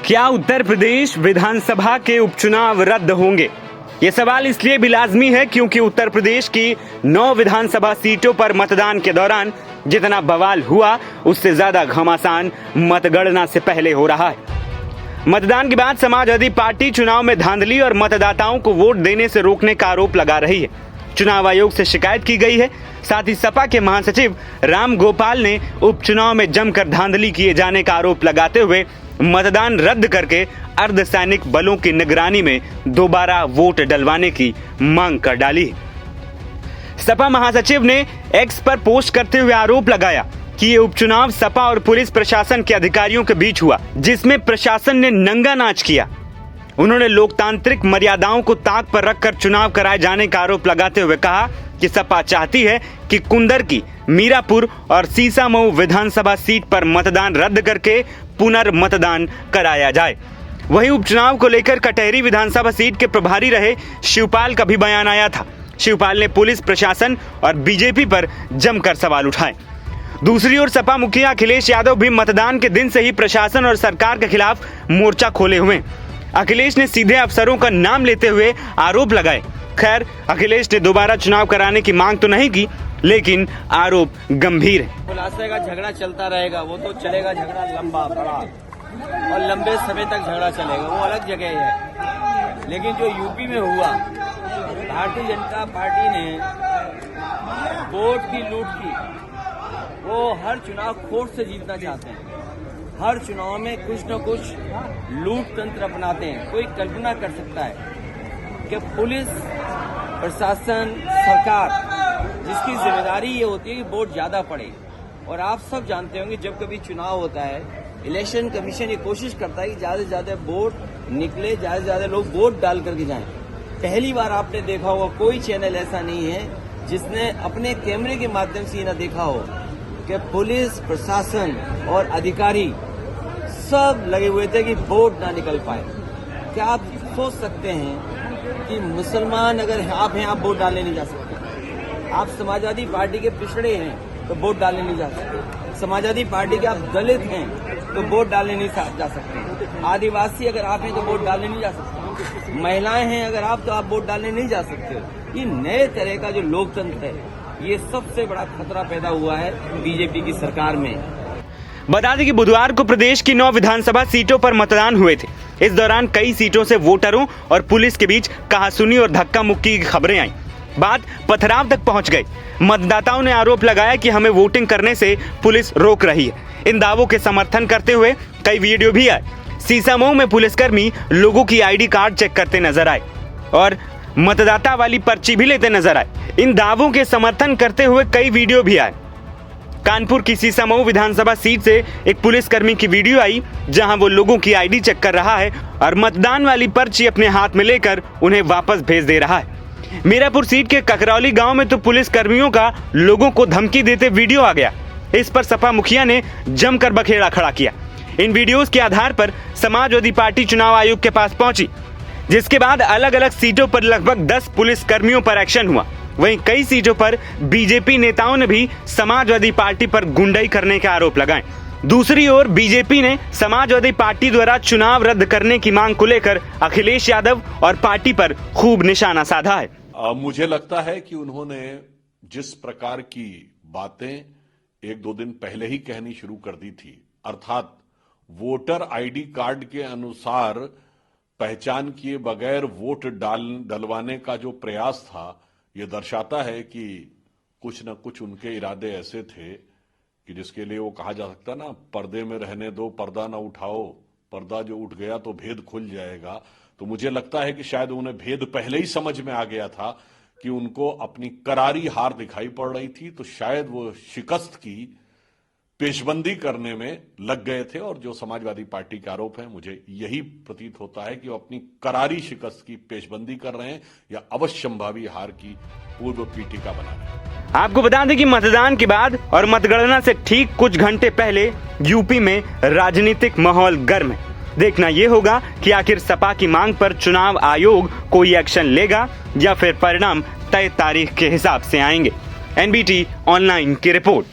क्या उत्तर प्रदेश विधानसभा के उपचुनाव रद्द होंगे? ये सवाल इसलिए भी लाजमी है क्योंकि उत्तर प्रदेश की 9 विधानसभा सीटों पर मतदान के दौरान जितना बवाल हुआ उससे ज्यादा घमासान मतगणना से पहले हो रहा है। मतदान के बाद समाजवादी पार्टी चुनाव में धांधली और मतदाताओं को वोट देने से रोकने का आरोप लगा रही है। चुनाव आयोग से शिकायत की गई है। साथ ही सपा के महासचिव राम गोपाल ने उपचुनाव में जमकर धांधली किए जाने का आरोप लगाते हुए मतदान रद्द करके अर्धसैनिक बलों की निगरानी में दोबारा वोट डलवाने की मांग कर डाली। सपा महासचिव ने एक्स पर पोस्ट करते हुए आरोप लगाया कि ये उपचुनाव सपा और पुलिस प्रशासन के अधिकारियों के बीच हुआ, जिसमें प्रशासन ने नंगा नाच किया। उन्होंने लोकतांत्रिक मर्यादाओं को ताक पर रखकर चुनाव कराए जाने का आरोप लगाते हुए कहा कि सपा चाहती है कि कुंदरकी, मीरापुर और सीसामऊ विधानसभा सीट पर मतदान रद्द करके पुनर्मतदान कराया जाए। वहीं उपचुनाव को लेकर कटहरी विधानसभा सीट के प्रभारी रहे शिवपाल का भी बयान आया था। शिवपाल ने पुलिस प्रशासन और बीजेपी पर जमकर सवाल उठाए। दूसरी ओर सपा मुखिया अखिलेश यादव भी मतदान के दिन से ही प्रशासन और सरकार के खिलाफ मोर्चा खोले हुए। अखिलेश ने सीधे अफसरों का नाम लेते हुए आरोप लगाए। खैर, अखिलेश ने दोबारा चुनाव कराने की मांग तो नहीं की, लेकिन आरोप गंभीर है। खुलासे का झगड़ा चलता रहेगा, वो तो चलेगा झगड़ा लंबा बड़ा और लंबे समय तक झगड़ा चलेगा, वो अलग जगह है। लेकिन जो यूपी में हुआ, भारतीय जनता पार्टी ने वोट की लूट की। वो हर चुनाव खोट से जीतना चाहते हैं। हर चुनाव में कुछ न कुछ लूट तंत्र अपनाते हैं। कोई कल्पना कर सकता है कि पुलिस प्रशासन सरकार जिसकी जिम्मेदारी ये होती है कि वोट ज्यादा पड़े। और आप सब जानते होंगे जब कभी चुनाव होता है, इलेक्शन कमीशन ये कोशिश करता है कि ज्यादा से ज्यादा वोट निकले, ज्यादा से ज्यादा लोग वोट डाल करके जाएं। पहली बार आपने देखा होगा कोई चैनल ऐसा नहीं है जिसने अपने कैमरे के माध्यम से ये ना देखा हो कि पुलिस प्रशासन और अधिकारी सब लगे हुए थे कि वोट ना निकल पाए। क्या आप सोच सकते हैं कि मुसलमान अगर आप हैं, आप वोट डालने नहीं जा सकते। आप समाजवादी पार्टी के पिछड़े हैं तो वोट डालने नहीं जा सकते। समाजवादी पार्टी के आप दलित हैं तो वोट डालने नहीं जा सकते। आदिवासी अगर आप हैं तो वोट डालने नहीं जा सकते। महिलाएं हैं अगर आप, तो आप वोट डालने नहीं जा सकते। ये नए तरह का जो लोकतंत्र है, ये सबसे बड़ा खतरा पैदा हुआ है बीजेपी की सरकार में। बता दें कि बुधवार को प्रदेश की 9 विधानसभा सीटों पर मतदान हुए थे। इस दौरान कई सीटों से वोटरों और पुलिस के बीच कहासुनी और धक्का मुक्की की खबरें आई। बात पथराव तक पहुंच गई। मतदाताओं ने आरोप लगाया कि हमें वोटिंग करने से पुलिस रोक रही है। इन दावों के समर्थन करते हुए कई वीडियो भी आए। सीसामऊ में पुलिसकर्मी लोगों की आईडी कार्ड चेक करते नजर आए और मतदाता वाली पर्ची भी लेते नजर आए। इन दावों के समर्थन करते हुए कई वीडियो भी आए। कानपुर की सीसामऊ विधानसभा सीट से एक पुलिसकर्मी की वीडियो आई जहां वो लोगों की आईडी चेक कर रहा है और मतदान वाली पर्ची अपने हाथ में लेकर उन्हें वापस भेज दे रहा है। मीरापुर सीट के ककरौली गांव में तो पुलिसकर्मियों का लोगों को धमकी देते वीडियो आ गया। इस पर सपा मुखिया ने जमकर बखेड़ा खड़ा किया। इन वीडियोस के आधार पर समाजवादी पार्टी चुनाव आयोग के पास पहुंची, जिसके बाद अलग अलग सीटों पर लगभग 10 पुलिसकर्मियों पर एक्शन हुआ। वहीं कई सीटों पर बीजेपी नेताओं ने भी समाजवादी पार्टी पर गुंडाई करने के आरोप लगाए। दूसरी ओर बीजेपी ने समाजवादी पार्टी द्वारा चुनाव रद्द करने की मांग को लेकर अखिलेश यादव और पार्टी पर खूब निशाना साधा है। मुझे लगता है कि उन्होंने जिस प्रकार की बातें 1-2 दिन पहले ही कहनी शुरू कर दी थी, अर्थात वोटर आईडी कार्ड के अनुसार पहचान किए बगैर वोट डलवाने का जो प्रयास था, ये दर्शाता है कि कुछ न कुछ उनके इरादे ऐसे थे कि जिसके लिए वो कहा जा सकता ना, पर्दे में रहने दो, पर्दा ना उठाओ, पर्दा जो उठ गया तो भेद खुल जाएगा। तो मुझे लगता है कि शायद उन्हें भेद पहले ही समझ में आ गया था कि उनको अपनी करारी हार दिखाई पड़ रही थी, तो शायद वो शिकस्त की पेशबंदी करने में लग गए थे। और जो समाजवादी पार्टी के आरोप है, मुझे यही प्रतीत होता है कि वो अपनी करारी शिकस्त की पेशबंदी कर रहे हैं या अवश्यंभावी हार की पूर्व पीठिका बना रहे हैं। आपको बता दें कि मतदान के बाद और मतगणना से ठीक कुछ घंटे पहले यूपी में राजनीतिक माहौल गर्म है। देखना यह होगा कि आखिर सपा की मांग पर चुनाव आयोग कोई एक्शन लेगा या फिर परिणाम तय तारीख के हिसाब से आएंगे। एनबीटी ऑनलाइन की रिपोर्ट।